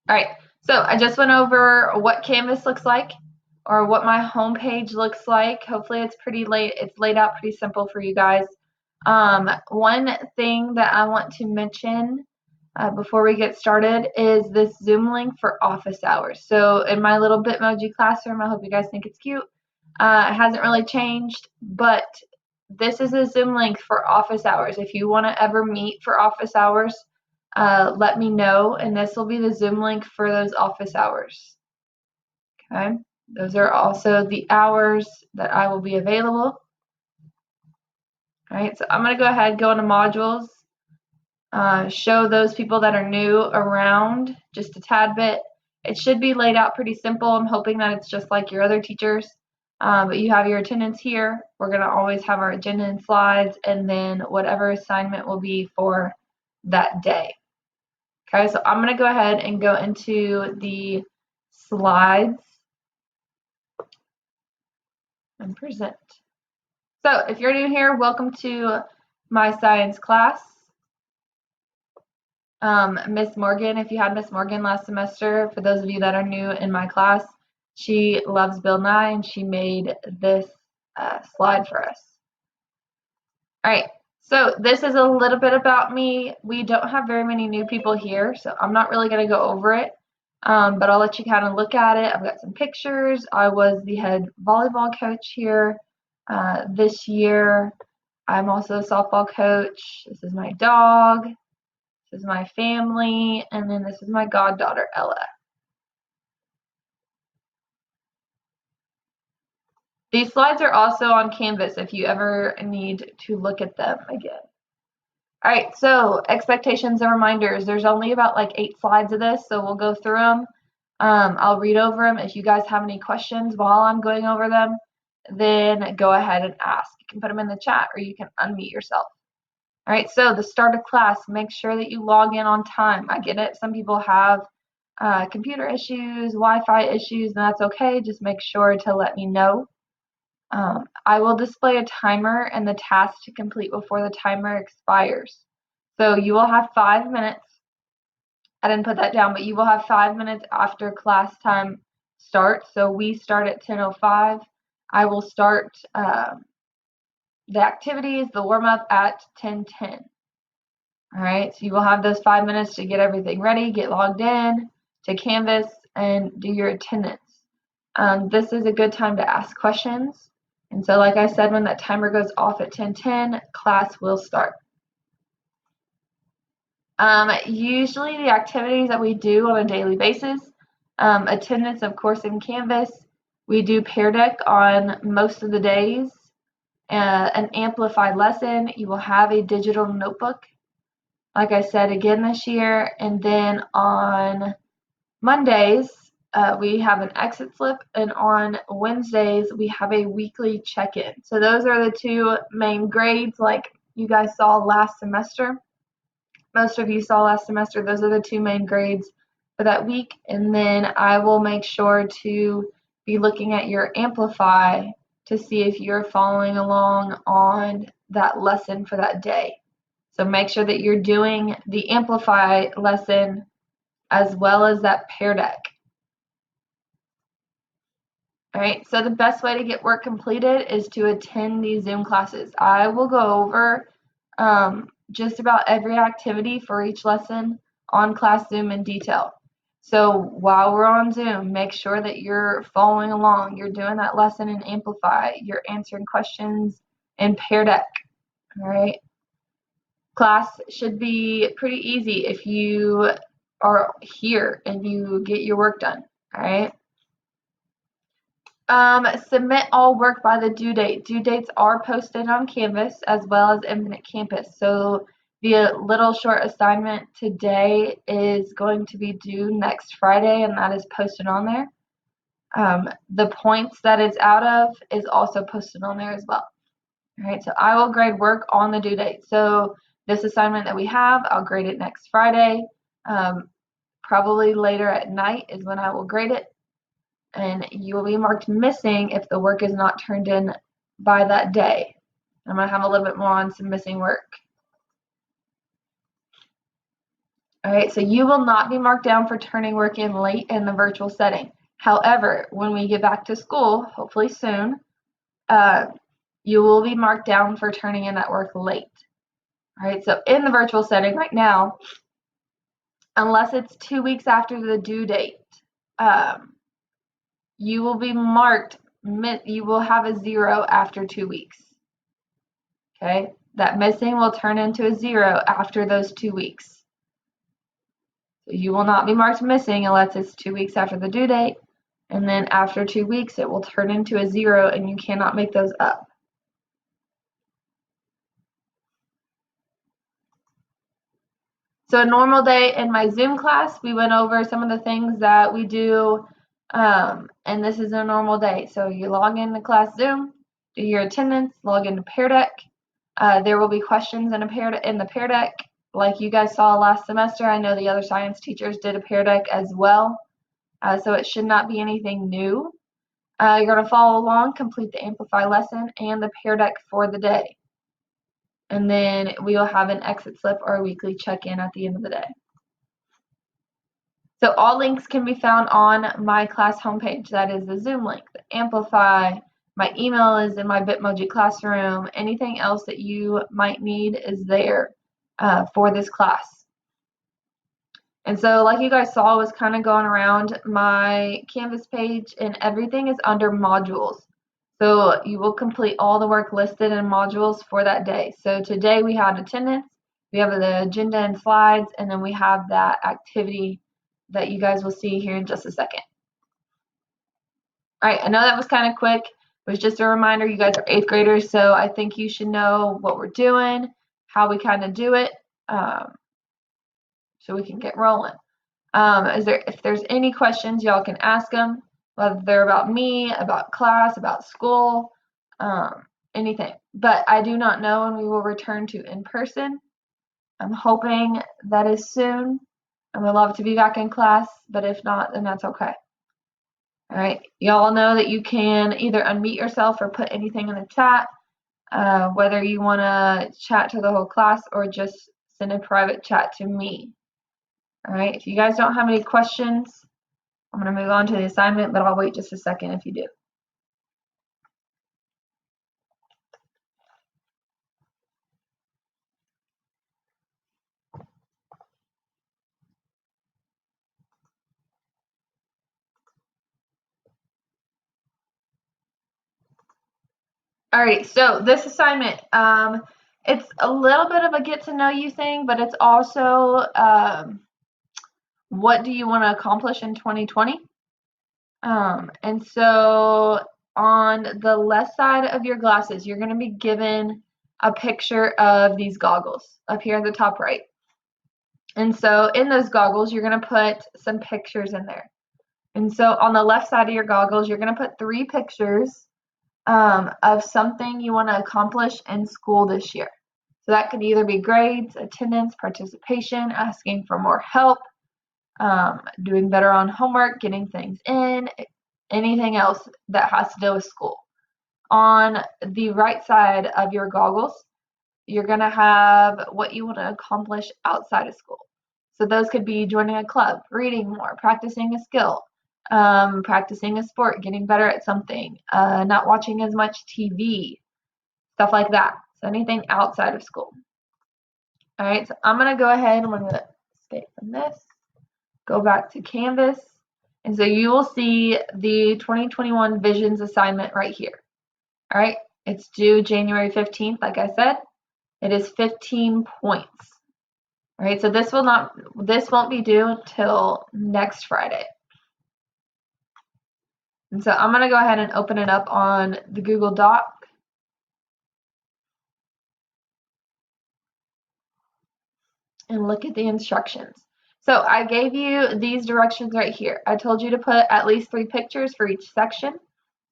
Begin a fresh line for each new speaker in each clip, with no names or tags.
All right, so I just went over what Canvas looks like or what my homepage looks like. Hopefully it's laid out pretty simple for you guys. One thing that I want to mention before we get started is this Zoom link for office hours. So in my little Bitmoji classroom, I hope you guys think it's cute. It hasn't really changed, but this is a Zoom link for office hours. If you want to ever meet for office hours, let me know, and this will be the Zoom link for those office hours. Okay, those are also the hours that I will be available. All right, so I'm going to go ahead, go into modules, show those people that are new around just a tad bit. It should be laid out pretty simple. I'm hoping that it's just like your other teachers. But you have your attendance here. We're going to always have our agenda and slides, and then whatever assignment will be for that day. Okay, so I'm going to go ahead and go into the slides and present. So if you're new here, welcome to my science class. Miss Morgan, if you had Miss Morgan last semester, for those of you that are new in my class, she loves Bill Nye and she made this slide for us. All right, so this is a little bit about me. We don't have very many new people here, so I'm not really going to go over it, but I'll let you kind of look at it. I've got some pictures. I was the head volleyball coach here this year. I'm also a softball coach. This is my dog. This is my family, and then this is my goddaughter, Ella. These slides are also on Canvas if you ever need to look at them again. All right, so expectations and reminders. There's only about like 8 slides of this, so we'll go through them. I'll read over them. If you guys have any questions while I'm going over them, then go ahead and ask. You can put them in the chat or you can unmute yourself. All right, so the start of class, make sure that you log in on time. I get it. Some people have computer issues, Wi-Fi issues, and that's okay. Just make sure to let me know. I will display a timer and the task to complete before the timer expires. So you will have 5 minutes. I didn't put that down, but you will have 5 minutes after class time starts. So we start at 10:05. I will start the activities, the warm-up at 10:10. All right, so you will have those 5 minutes to get everything ready, get logged in to Canvas, and do your attendance. This is a good time to ask questions. And so, like I said, when that timer goes off at 10:10, class will start. Usually the activities that we do on a daily basis, attendance, of course, in Canvas. We do Pear Deck on most of the days. An amplified lesson. You will have a digital notebook, like I said, again this year. And then on Mondays, we have an exit slip, and on Wednesdays, we have a weekly check-in. So those are the 2 main grades like you guys saw last semester. Most of you saw last semester. Those are the 2 main grades for that week. And then I will make sure to be looking at your Amplify to see if you're following along on that lesson for that day. So make sure that you're doing the Amplify lesson as well as that Pear Deck. All right, so the best way to get work completed is to attend these Zoom classes. I will go over just about every activity for each lesson on Class Zoom in detail. So while we're on Zoom, make sure that you're following along. You're doing that lesson in Amplify. You're answering questions in Pear Deck. All right. Class should be pretty easy if you are here and you get your work done. All right. Submit all work by the due date. Due dates are posted on Canvas as well as Infinite Campus. So the little short assignment today is going to be due next Friday, and that is posted on there. The points that it's out of is also posted on there as well. All right, so I will grade work on the due date. So this assignment that we have, I'll grade it next Friday. Probably later at night is when I will grade it. And you will be marked missing if the work is not turned in by that day. I'm going to have a little bit more on some missing work. All right, so you will not be marked down for turning work in late in the virtual setting. However, when we get back to school, hopefully soon, you will be marked down for turning in that work late. All right, so in the virtual setting right now, unless it's 2 weeks after the due date, you will be marked, you will have a 0 after 2 weeks. Okay, that missing will turn into a 0 after those 2 weeks. So you will not be marked missing unless it's 2 weeks after the due date, and then after 2 weeks it will turn into a 0 and you cannot make those up. So a normal day in my Zoom class, we went over some of the things that we do, and this is a normal day. So you log into class Zoom, do your attendance, log into Pear Deck. There will be questions in the Pear Deck, like you guys saw last semester. I know the other science teachers did a Pear Deck as well, so it should not be anything new. You're going to follow along, complete the Amplify lesson and the Pear Deck for the day. And then we will have an exit slip or a weekly check-in at the end of the day. So all links can be found on my class homepage. That is the Zoom link, the Amplify. My email is in my Bitmoji classroom. Anything else that you might need is there for this class. And so like you guys saw, I was kind of going around my Canvas page, and everything is under modules. So you will complete all the work listed in modules for that day. So today we had attendance, we have the agenda and slides, and then we have that activity that you guys will see here in just a second. All right, I know that was kind of quick. It was just a reminder, you guys are 8th graders, so I think you should know what we're doing, how we kind of do it, so we can get rolling. If there's any questions, y'all can ask them, whether they're about me, about class, about school, anything. But I do not know when we will return to in-person. I'm hoping that is soon. I would love to be back in class, but if not, then that's okay. All right, y'all know that you can either unmute yourself or put anything in the chat, whether you want to chat to the whole class or just send a private chat to me. All right, if you guys don't have any questions, I'm going to move on to the assignment, but I'll wait just a second if you do. All right, so this assignment, it's a little bit of a get to know you thing, but it's also what do you want to accomplish in 2020? And so on the left side of your glasses, you're going to be given a picture of these goggles up here at the top right. And so in those goggles, you're going to put some pictures in there. And so on the left side of your goggles, you're going to put 3 pictures of something you want to accomplish in school this year. So that could either be grades, attendance, participation, asking for more help, doing better on homework, getting things in, anything else that has to do with school. On the right side of your goggles, you're going to have what you want to accomplish outside of school. So those could be joining a club, reading more, practicing a skill, practicing a sport, getting better at something, not watching as much TV, stuff like that. So anything outside of school. All right, so I'm going to go ahead and I'm going to escape from this, go back to Canvas, and so you will see the 2021 Visions assignment right here. All right, it's due January 15th, like I said. It is 15 points. All right, so this won't be due until next Friday. And so I'm going to go ahead and open it up on the Google Doc. And look at the instructions. So I gave you these directions right here. I told you to put at least 3 pictures for each section.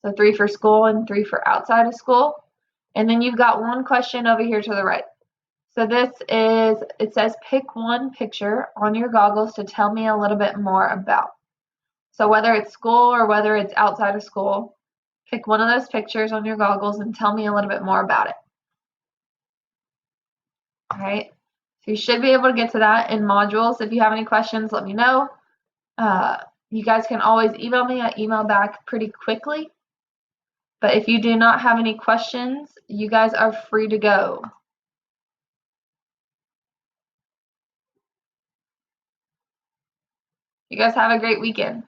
So 3 for school and 3 for outside of school. And then you've got 1 question over here to the right. So it says pick 1 picture on your goggles to tell me a little bit more about. So whether it's school or whether it's outside of school, pick one of those pictures on your goggles and tell me a little bit more about it. All right. So you should be able to get to that in modules. If you have any questions, let me know. You guys can always email me. I email back pretty quickly. But if you do not have any questions, you guys are free to go. You guys have a great weekend.